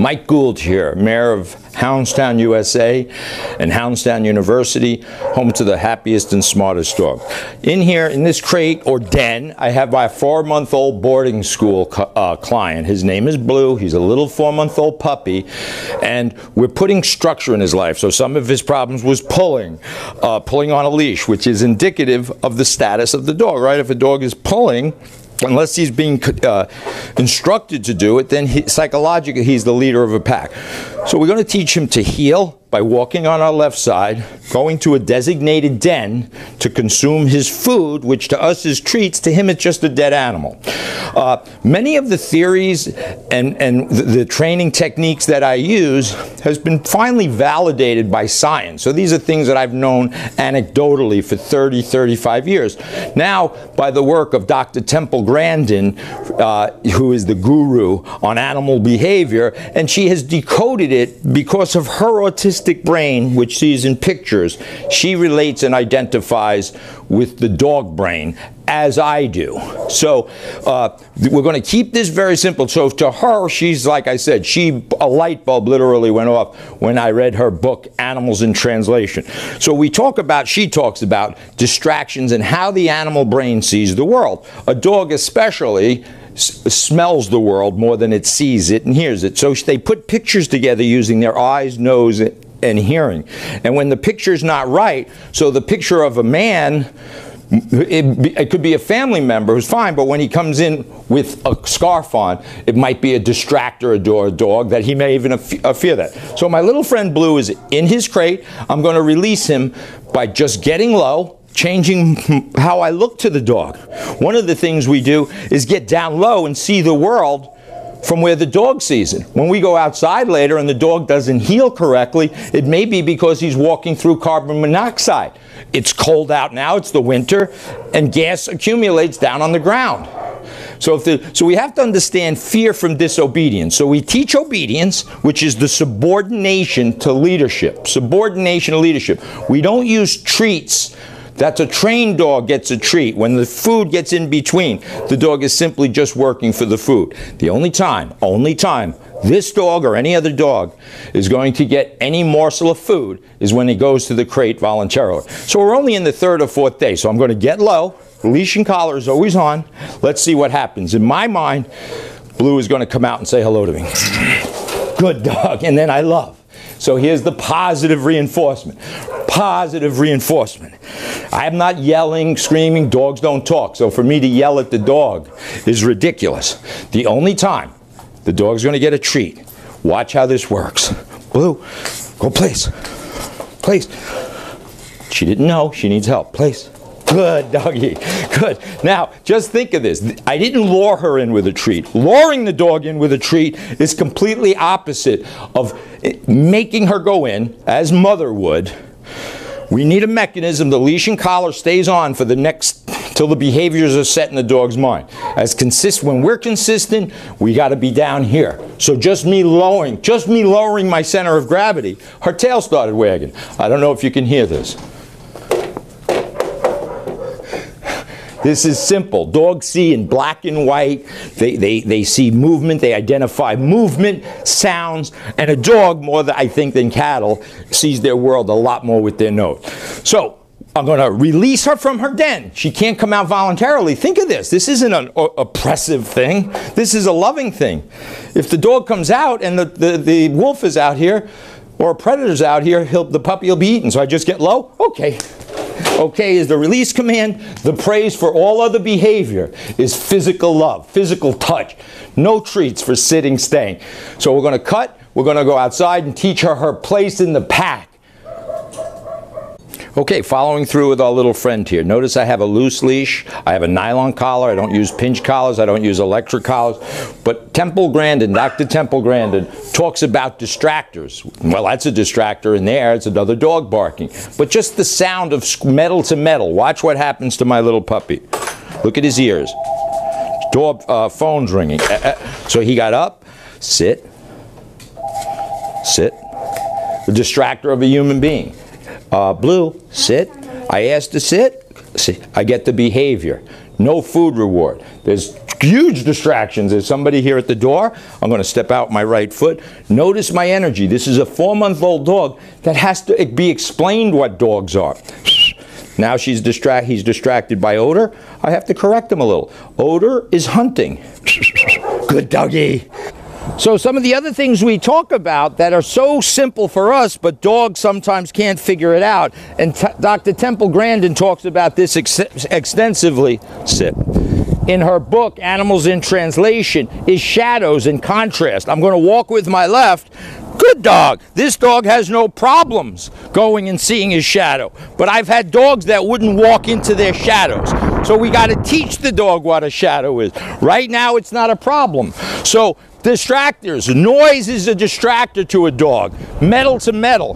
Mike Gould here, Mayor of Hounds Town USA and Hounds Town University, home to the happiest and smartest dog. In here, in this crate or den, I have my 4-month-old boarding school client. His name is Blue. He's a little 4-month-old puppy, and we're putting structure in his life. So some of his problems was pulling on a leash, which is indicative of the status of the dog, right? If a dog is pulling, unless he's being instructed to do it, then psychologically he's the leader of a pack. So we're going to teach him to heel by walking on our left side, going to a designated den to consume his food, which to us is treats, to him it's just a dead animal. Many of the theories and the training techniques that I use has been finally validated by science. So these are things that I've known anecdotally for 30, 35 years. Now, by the work of Dr. Temple Grandin, who is the guru on animal behavior, and she has decoded it because of her autistic brain, which sees in pictures. She relates and identifies with the dog brain, as I do. So we're going to keep this very simple. So to her, she's, like I said, a light bulb literally went off when I read her book, Animals in Translation. So she talks about distractions and how the animal brain sees the world. A dog especially smells the world more than it sees it and hears it. So they put pictures together using their eyes, nose, and hearing. And when the picture's not right, so the picture of a man, it could be a family member who's fine, but when he comes in with a scarf on, it might be a distractor, a dog, that he may even fear that. So my little friend Blue is in his crate. I'm going to release him by just getting low, changing how I look to the dog. One of the things we do is get down low and see the world from where the dog sees it. When we go outside later and the dog doesn't heel correctly, it may be because he's walking through carbon monoxide. It's cold out now, it's the winter, and gas accumulates down on the ground. So we have to understand fear from disobedience. So we teach obedience, which is the subordination to leadership. Subordination to leadership. We don't use treats. That's a trained dog gets a treat. When the food gets in between, the dog is simply just working for the food. The only time this dog or any other dog is going to get any morsel of food is when he goes to the crate voluntarily. So we're only in the 3rd or 4th day. So I'm going to get low. Leash and collar is always on. Let's see what happens. In my mind, Blue is going to come out and say hello to me. Good dog. And then I love. So here's the positive reinforcement. Positive reinforcement. I'm not yelling, screaming. Dogs don't talk. So for me to yell at the dog is ridiculous. The only time the dog's going to get a treat. Watch how this works. Blue, go place. Place. She didn't know. She needs help. Place. Good doggy. Good. Now, just think of this. I didn't lure her in with a treat. Luring the dog in with a treat is completely opposite of making her go in, as mother would. We need a mechanism. The leash and collar stays on for the next, till the behaviors are set in the dog's mind. When we're consistent, we got to be down here. So just me lowering my center of gravity, her tail started wagging. I don't know if you can hear this. This is simple. Dogs see in black and white. They see movement. They identify movement, sounds, and a dog, more than I think than cattle, sees their world a lot more with their nose. So I'm going to release her from her den. She can't come out voluntarily. Think of this. This isn't an oppressive thing. This is a loving thing. If the dog comes out and the wolf is out here, or a predator's out here, the puppy will be eaten. So I just get low. Okay. Okay is the release command. The praise for all other behavior is physical love, physical touch. No treats for sitting, staying. So we're going to cut. We're going to go outside and teach her place in the pack. Okay, following through with our little friend here. Notice I have a loose leash. I have a nylon collar. I don't use pinch collars. I don't use electric collars. But Temple Grandin, Dr. Temple Grandin, talks about distractors. Well, that's a distractor in there. It's another dog barking. But just the sound of metal to metal. Watch what happens to my little puppy. Look at his ears. Phone's ringing. So he got up. Sit. Sit. The distractor of a human being. Blue, sit. I asked to sit. I get the behavior. no food reward. There's huge distractions. There's somebody here at the door. I'm going to step out my right foot. Notice my energy. This is a 4-month-old dog that has to be explained what dogs are. Now he's distracted by odor. I have to correct him a little. Odor is hunting. Good doggy. So some of the other things we talk about that are so simple for us, but dogs sometimes can't figure it out. And Dr. Temple Grandin talks about this extensively. Sit. In her book, Animals in Translation, is shadows and contrast. I'm going to walk with my left. Good dog. This dog has no problems going and seeing his shadow. But I've had dogs that wouldn't walk into their shadows. So we got to teach the dog what a shadow is. Right now, it's not a problem. So distractors. Noise is a distractor to a dog. Metal to metal.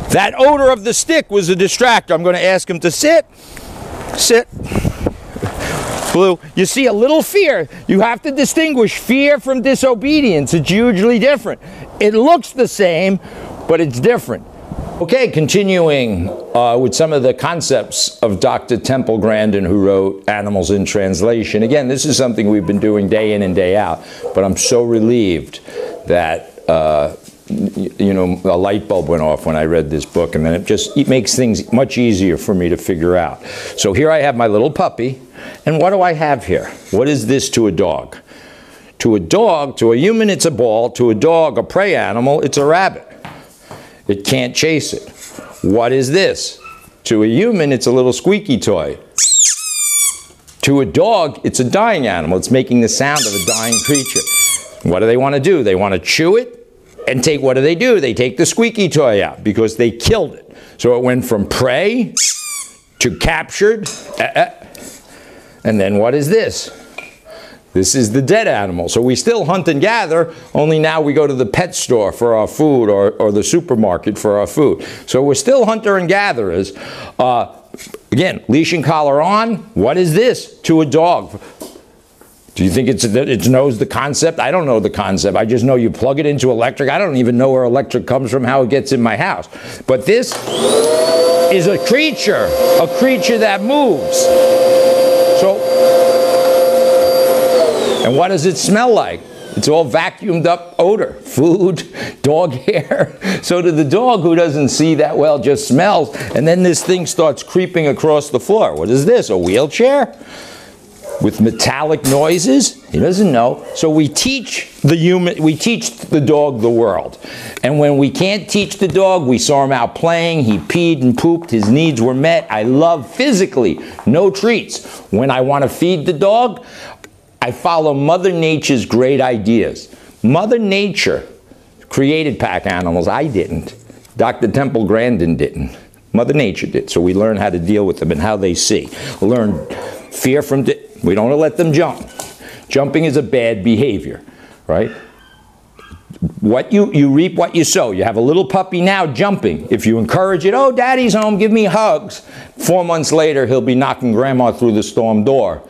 That odor of the stick was a distractor. I'm going to ask him to sit. Sit. Blue. You see a little fear. You have to distinguish fear from disobedience. It's hugely different. It looks the same, but it's different. Okay, continuing with some of the concepts of Dr. Temple Grandin, who wrote Animals in Translation. Again, this is something we've been doing day in and day out, but I'm so relieved that you know, a light bulb went off when I read this book, and then it makes things much easier for me to figure out. So here I have my little puppy, and what do I have here? What is this to a dog? To a dog, to a human, it's a ball. To a dog, a prey animal, it's a rabbit. It can't chase it. What is this? To a human, it's a little squeaky toy. To a dog, it's a dying animal. It's making the sound of a dying creature. What do they want to do? They want to chew it and take, what do? They take the squeaky toy out because they killed it. So it went from prey to captured. And then what is this? This is the dead animal. So we still hunt and gather, only now we go to the pet store for our food or the supermarket for our food. So we're still hunter and gatherers. Again, leash and collar on. What is this to a dog? Do you think it knows the concept? I don't know the concept. I just know you plug it into electric. I don't even know where electric comes from, how it gets in my house. But this is a creature that moves. So, and what does it smell like? It's all vacuumed up odor, food, dog hair. So to the dog who doesn't see that well, just smells, and then this thing starts creeping across the floor. What is this, a wheelchair? With metallic noises? He doesn't know. So we teach the dog the world. And when we can't teach the dog, we saw him out playing, he peed and pooped, his needs were met. I love physically, no treats. When I want to feed the dog, I follow Mother Nature's great ideas. Mother Nature created pack animals. I didn't. Dr. Temple Grandin didn't. Mother Nature did. So we learn how to deal with them and how they see. Learn fear from... We don't let them jump. Jumping is a bad behavior, right? What you reap what you sow. You have a little puppy now jumping. If you encourage it, oh, daddy's home, give me hugs. 4 months later, he'll be knocking grandma through the storm door.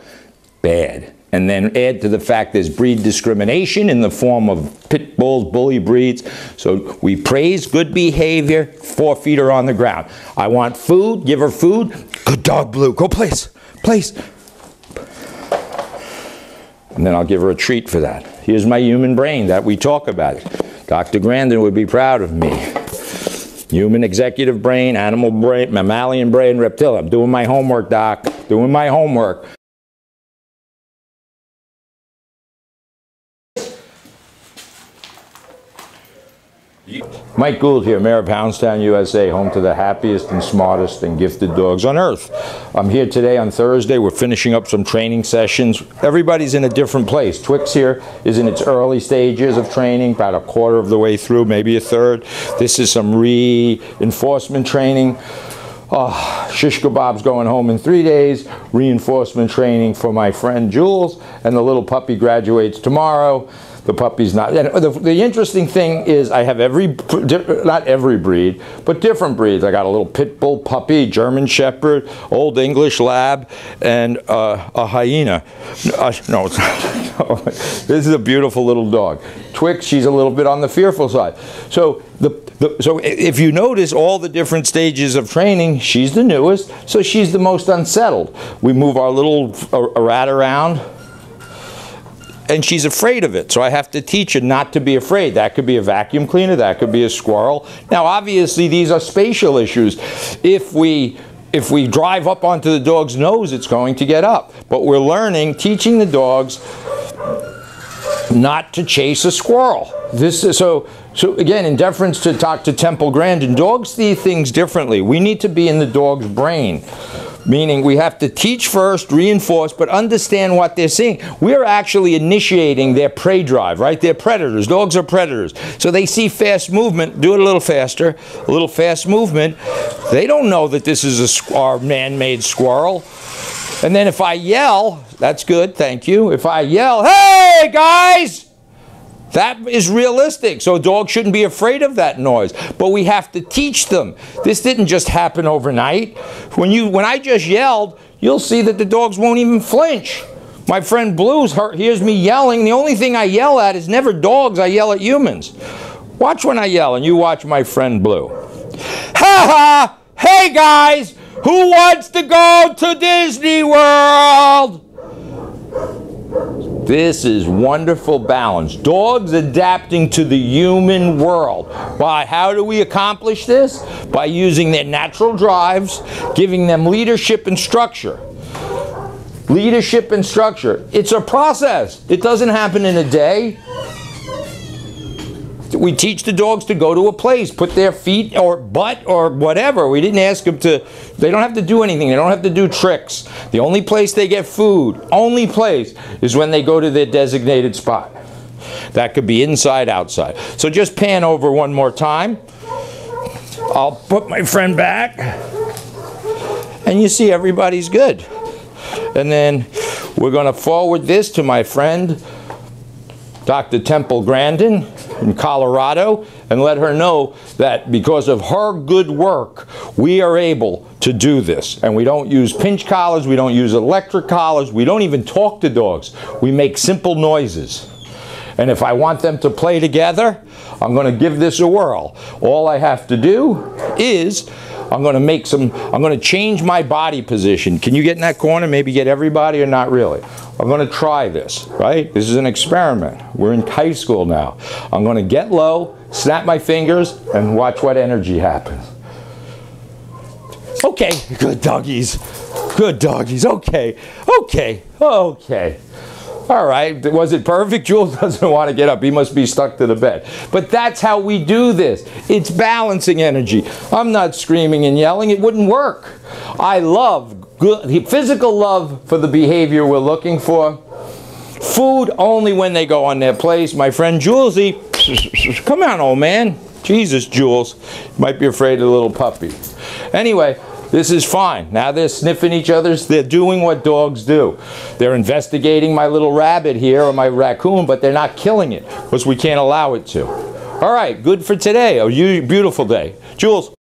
Bad. And then add to the fact there's breed discrimination in the form of pit bulls, bully breeds. So we praise good behavior, 4 feet are on the ground. I want food, give her food. Good dog, Blue, go place. And then I'll give her a treat for that. Here's my human brain that we talk about. Dr. Grandin would be proud of me. Human executive brain, animal brain, mammalian brain, reptilian. I'm doing my homework, Doc. Doing my homework. Mike Gould here, Mayor of Hounds Town USA, home to the happiest and smartest and gifted dogs on earth. I'm here today on Thursday. We're finishing up some training sessions. Everybody's in a different place. Twix here is in its early stages of training, about a quarter of the way through, maybe a third. This is some reinforcement training. Shish kebab's going home in 3 days. Reinforcement training for my friend Jules, and the little puppy graduates tomorrow. the puppy's not. And the interesting thing is I have not every breed, but different breeds. I got a little pit bull puppy, German Shepherd, Old English Lab, and a hyena. No, it's not. This is a beautiful little dog. Twix, she's a little bit on the fearful side. So so if you notice all the different stages of training, she's the newest, so she's the most unsettled. We move our little rat around, and she's afraid of it, so I have to teach her not to be afraid. That could be a vacuum cleaner, that could be a squirrel. Now obviously these are spatial issues. If we drive up onto the dog's nose, it's going to get up. But we're learning, teaching the dogs not to chase a squirrel. This is so again, in deference to Dr. Temple Grandin, dogs see things differently. We need to be in the dog's brain, meaning we have to teach first, reinforce, but understand what they're seeing. We're actually initiating their prey drive, right? They're predators. Dogs are predators. So they see fast movement, do it a little faster, a little fast movement. They don't know that this is our man-made squirrel. And then if I yell, that's good, thank you. If I yell, hey guys! That is realistic, so a dog shouldn't be afraid of that noise. But we have to teach them. This didn't just happen overnight. When I just yelled, you'll see that the dogs won't even flinch. My friend Blue hears me yelling. The only thing I yell at is never dogs, I yell at humans. Watch when I yell, and you watch my friend Blue. Ha ha! Hey guys! Who wants to go to Disney World? This is wonderful balance. Dogs adapting to the human world. Why? How do we accomplish this? By using their natural drives, giving them leadership and structure. Leadership and structure. It's a process. It doesn't happen in a day. We teach the dogs to go to a place, put their feet or butt or whatever. We didn't ask them to, they don't have to do anything. They don't have to do tricks. The only place they get food, only place, is when they go to their designated spot. That could be inside, outside. So just pan over one more time. I'll put my friend back. And you see everybody's good. And then we're going to forward this to my friend, Dr. Temple Grandin in Colorado, and let her know that because of her good work, we are able to do this. And we don't use pinch collars, we don't use electric collars, we don't even talk to dogs. We make simple noises. And if I want them to play together, I'm going to give this a whirl. All I have to do is I'm going to change my body position. Can you get in that corner? Maybe get everybody or not really? I'm going to try this, right? This is an experiment. We're in high school now. I'm going to get low, snap my fingers, and watch what energy happens. Okay, good doggies. Good doggies. Okay, okay, okay. All right, was it perfect? Jules doesn't want to get up. He must be stuck to the bed. But that's how we do this. It's balancing energy. I'm not screaming and yelling. It wouldn't work. I love good physical love for the behavior we're looking for. Food only when they go on their place. My friend Julesy, come on, old man. Jesus, Jules. Might be afraid of the little puppy. Anyway, this is fine. Now they're sniffing each other's. They're doing what dogs do. They're investigating my little rabbit here or my raccoon, but they're not killing it because we can't allow it to. All right, good for today. A beautiful day. Jules.